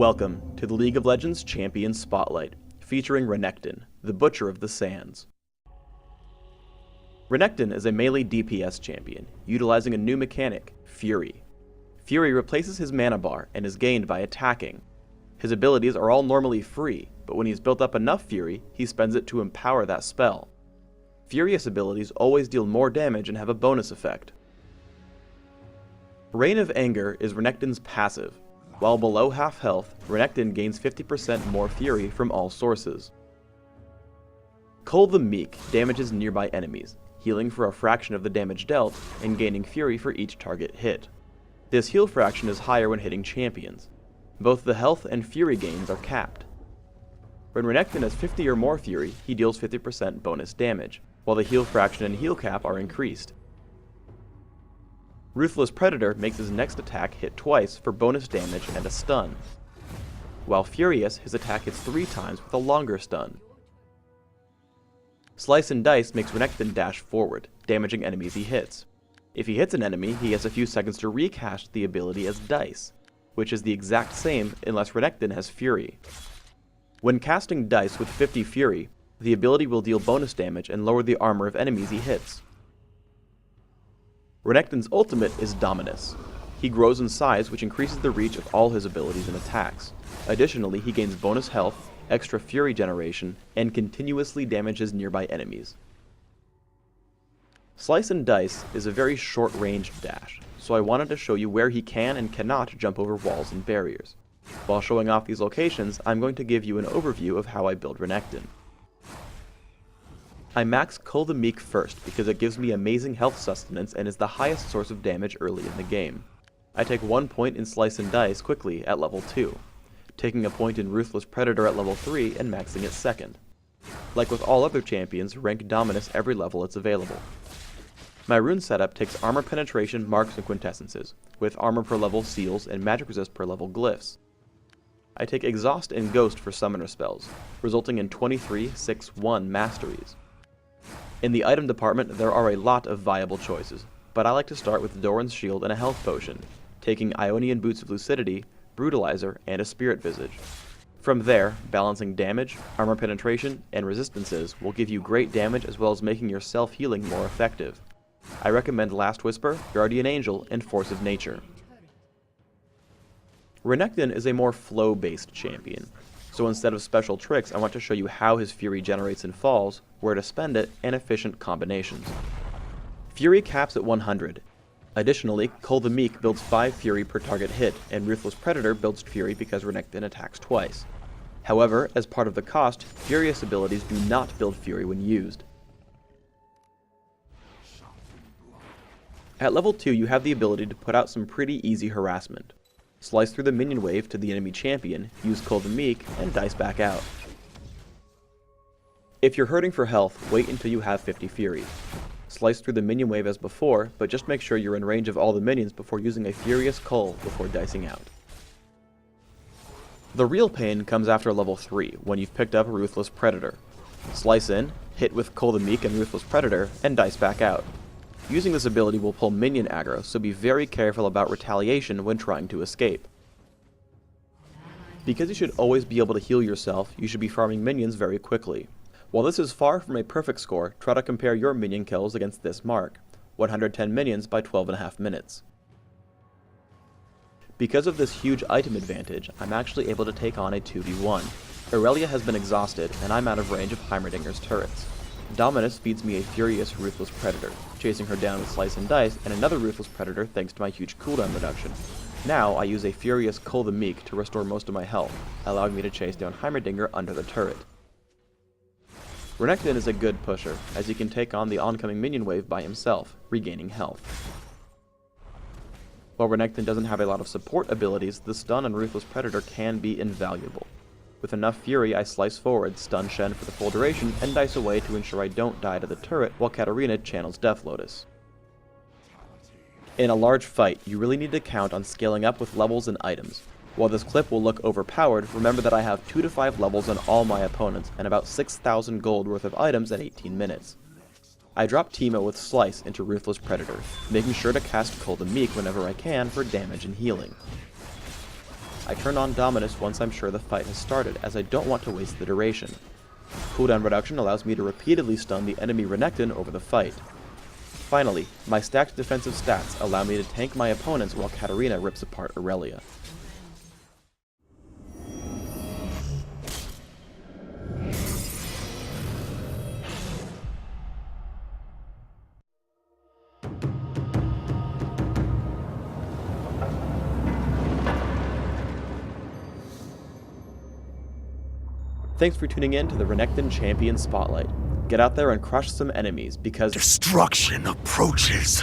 Welcome to the League of Legends Champion Spotlight, featuring Renekton, the Butcher of the Sands. Renekton is a melee DPS champion, utilizing a new mechanic, Fury. Fury replaces his mana bar and is gained by attacking. His abilities are all normally free, but when he's built up enough Fury, he spends it to empower that spell. Furious abilities always deal more damage and have a bonus effect. Reign of Anger is Renekton's passive. While below half health, Renekton gains 50% more Fury from all sources. Cole the Meek damages nearby enemies, healing for a fraction of the damage dealt, and gaining Fury for each target hit. This heal fraction is higher when hitting champions. Both the health and Fury gains are capped. When Renekton has 50 or more Fury, he deals 50% bonus damage, while the heal fraction and heal cap are increased. Ruthless Predator makes his next attack hit twice for bonus damage and a stun. While Furious, his attack hits 3 times with a longer stun. Slice and Dice makes Renekton dash forward, damaging enemies he hits. If he hits an enemy, he has a few seconds to recast the ability as Dice, which is the exact same unless Renekton has Fury. When casting Dice with 50 Fury, the ability will deal bonus damage and lower the armor of enemies he hits. Renekton's ultimate is Dominus. He grows in size, which increases the reach of all his abilities and attacks. Additionally, he gains bonus health, extra Fury generation, and continuously damages nearby enemies. Slice and Dice is a very short-ranged dash, so I wanted to show you where he can and cannot jump over walls and barriers. While showing off these locations, I'm going to give you an overview of how I build Renekton. I max Cole the Meek first because it gives me amazing health sustenance and is the highest source of damage early in the game. I take 1 point in Slice and Dice quickly at level 2, taking a point in Ruthless Predator at level 3 and maxing it second. Like with all other champions, rank Dominus every level it's available. My rune setup takes armor penetration, marks, and quintessences, with armor per level seals and magic resist per level glyphs. I take Exhaust and Ghost for summoner spells, resulting in 23/6/1 masteries. In the item department, there are a lot of viable choices, but I like to start with Doran's Shield and a health potion, taking Ionian Boots of Lucidity, Brutalizer, and a Spirit Visage. From there, balancing damage, armor penetration, and resistances will give you great damage as well as making your self-healing more effective. I recommend Last Whisper, Guardian Angel, and Force of Nature. Renekton is a more flow-based champion, so instead of special tricks, I want to show you how his Fury generates and falls, where to spend it, and efficient combinations. Fury caps at 100. Additionally, Cole the Meek builds 5 Fury per target hit, and Ruthless Predator builds Fury because Renekton attacks twice. However, as part of the cost, Furious abilities do not build Fury when used. At level 2, you have the ability to put out some pretty easy harassment. Slice through the minion wave to the enemy champion, use Cole the Meek, and dice back out. If you're hurting for health, wait until you have 50 Fury. Slice through the minion wave as before, but just make sure you're in range of all the minions before using a Furious Cole before dicing out. The real pain comes after level 3, when you've picked up a Ruthless Predator. Slice in, hit with Cole the Meek and Ruthless Predator, and dice back out. Using this ability will pull minion aggro, so be very careful about retaliation when trying to escape. Because you should always be able to heal yourself, you should be farming minions very quickly. While this is far from a perfect score, try to compare your minion kills against this mark, 110 minions by 12.5 minutes. Because of this huge item advantage, I'm actually able to take on a 2v1. Aurelia has been exhausted, and I'm out of range of Heimerdinger's turrets. Dominus feeds me a Furious Ruthless Predator, chasing her down with Slice and Dice, and another Ruthless Predator thanks to my huge cooldown reduction. Now I use a Furious Cole the Meek to restore most of my health, allowing me to chase down Heimerdinger under the turret. Renekton is a good pusher, as he can take on the oncoming minion wave by himself, regaining health. While Renekton doesn't have a lot of support abilities, the stun on Ruthless Predator can be invaluable. With enough Fury, I slice forward, stun Shen for the full duration, and dice away to ensure I don't die to the turret while Katarina channels Death Lotus. In a large fight, you really need to count on scaling up with levels and items. While this clip will look overpowered, remember that I have 2 to 5 levels on all my opponents, and about 6,000 gold worth of items at 18 minutes. I drop Teemo with Slice into Ruthless Predator, making sure to cast Cole the Meek whenever I can for damage and healing. I turn on Dominus once I'm sure the fight has started, as I don't want to waste the duration. Cooldown reduction allows me to repeatedly stun the enemy Renekton over the fight. Finally, my stacked defensive stats allow me to tank my opponents while Katarina rips apart Aurelia. Thanks for tuning in to the Renekton Champion Spotlight. Get out there and crush some enemies, because destruction approaches.